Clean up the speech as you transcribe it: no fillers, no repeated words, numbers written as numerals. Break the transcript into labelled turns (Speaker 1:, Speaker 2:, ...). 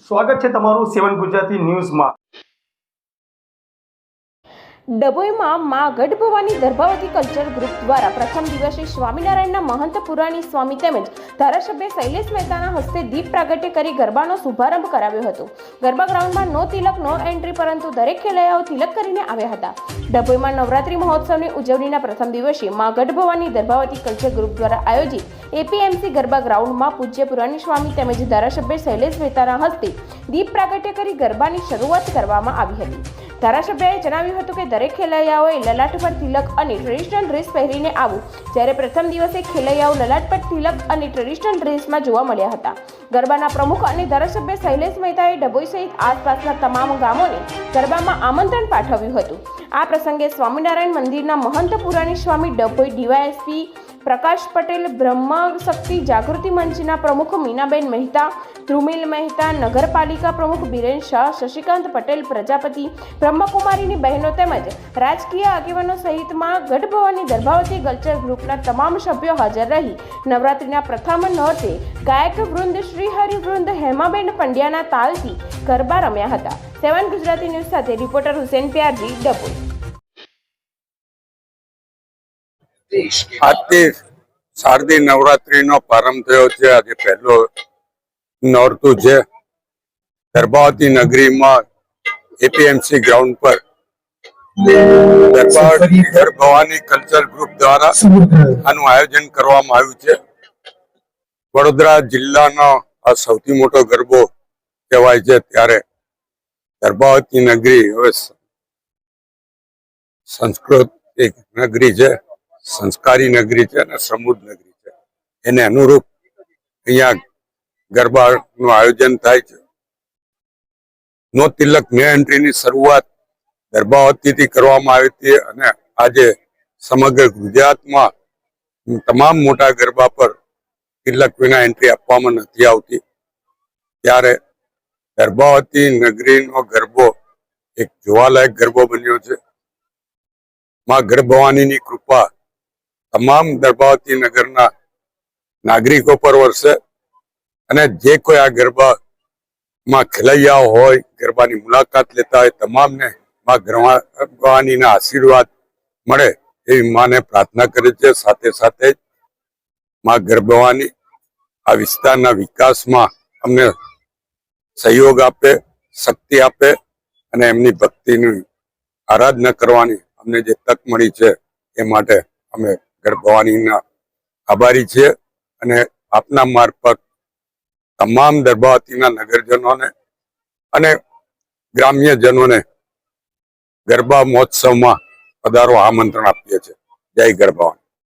Speaker 1: સ્વાગત છે તમારું 7 ગુજરાતી ન્યૂઝમાં।
Speaker 2: ડભોઈમાં માં ગઢ ભવાની ગર્ભાવતી કલ્ચર ગ્રુપ દ્વારા પ્રથમ દિવસે સ્વામિનારાયણના મહંત પુરાણી સ્વામી તેમજ ધારાસભ્ય શૈલેષ મહેતાના હસ્તે દીપ પ્રાગટ્ય કરી ગરબાનો શુભારંભ કરાવ્યો હતો। ગરબા ગ્રાઉન્ડમાં નો તિલક નો એન્ટ્રી, પરંતુ દરેક ખેલૈયાઓ તિલક કરીને આવ્યા હતા। ડભોઈમાં નવરાત્રી મહોત્સવની ઉજવણીના પ્રથમ દિવસે માં ગઢ ભવાની ગર્ભાવતી કલ્ચર ગ્રુપ દ્વારા આયોજિત એપીએમસી ગરબા ગ્રાઉન્ડમાં પૂજ્ય પુરાણી સ્વામી તેમજ ધારાસભ્ય શૈલેષ મહેતાના હસ્તે દીપ પ્રાગટ્ય કરી ગરબાની શરૂઆત કરવામાં આવી હતી। ધારાસભ્યએ જણાવ્યું હતું કે દરેક ખેલૈયાઓએ લલાટ પર તિલક અને ટ્રેડિશનલ ડ્રેસ પહેરીને આવવું, જ્યારે પ્રથમ દિવસે ખેલૈયાઓ લલાટ પર તિલક અને ટ્રેડિશનલ ડ્રેસમાં જોવા મળ્યા હતા। ગરબાના પ્રમુખ અને ધારાસભ્ય શૈલેષ મહેતાએ ડભોઈ સહિત આસપાસના તમામ ગામોને ગરબામાં આમંત્રણ પાઠવ્યું હતું। આ પ્રસંગે સ્વામિનારાયણ મંદિરના મહંત પુરાણી સ્વામી, ડભોઈ ડીવાયએસપી પ્રકાશ પટેલ, બ્રહ્મ શક્તિ જાગૃતિ મંચના પ્રમુખ મીનાબેન મહેતા, ધ્રુમિલ મહેતા, નગરપાલિકા પ્રમુખ બિરેન શાહ, શશિકાંત પટેલ પ્રજાપતિ, બ્રહ્મકુમારીની બહેનો તેમજ રાજકીય આગેવાનો સહિતમાં ગઢ ભવાની ગર્ભાવતી કલ્ચર ગ્રુપના તમામ સભ્યો હાજર રહી નવરાત્રિના પ્રથમ નોરતે ગાયક વૃંદ શ્રી હરિવૃંદ હેમાબેન પંડ્યાના તાલથી ગરબા રમ્યા હતા। 7 ગુજરાતી ન્યૂઝ સાથે રિપોર્ટર હુસેન પ્યારજી, ડભોઈ।
Speaker 3: આજથી શારદીય નવરાત્રીનો પ્રારંભ થયો છે। આજે પહેલો નોરતું છે। ગર્ભાવતી નગરીમાં એપીએમસી ગ્રાઉન્ડ પર ગઢ ભવાની કલ્ચર ગ્રુપ દ્વારા આનું આયોજન કરવામાં આવ્યું છે। વડોદરા જિલ્લાનો આ સૌથી મોટો ગરબો કહેવાય છે, ત્યારે ગર્ભાવતી નગરી હવે સંસ્કૃતિક નગરી છે, સંસ્કારી નગરી છે અને સમૃદ્ધ નગરી છે। એને અનુરૂપ અહીંયા ગરબાનું આયોજન થાય છે। નો તિલક નો એન્ટ્રીની શરૂઆત ગર્ભાવતીથી કરવામાં આવી હતી અને આજે સમગ્ર ગુજરાતમાં તમામ મોટા ગરબા પર તિલક વિના એન્ટ્રી આપવામાં નથી આવતી, ત્યારે ગર્ભાવતી નગરીનો ગરબો એક જોવાલાયક ગરબો બન્યો છે। માં ગઢ ભવાનીની કૃપા તમામ ગર્ભાવતી નગરના નાગરિકો પર વરસે અને જે કોઈ આ ગરબામાં ખેલૈયાઓ હોય, ગરબાની મુલાકાત લેતા હોય, તમામને માં ગઢ ભવાનીના આશીર્વાદ મળે એવી માને પ્રાર્થના કરે છે। સાથે સાથે માં ગઢ ભવાની આ વિસ્તારના વિકાસમાં અમને સહયોગ આપે, શક્તિ આપે અને એમની ભક્તિની આરાધના કરવાની અમને જે તક મળી છે એ માટે અમે ગઢ ભવાનીના આભારી છીએ અને આપના મારફત તમામ ગર્ભાવતીના નગરજનોને અને ગ્રામ્યજનોને ગરબા મહોત્સવમાં પધારવા આમંત્રણ આપીએ છીએ। જય ગઢ ભવાની।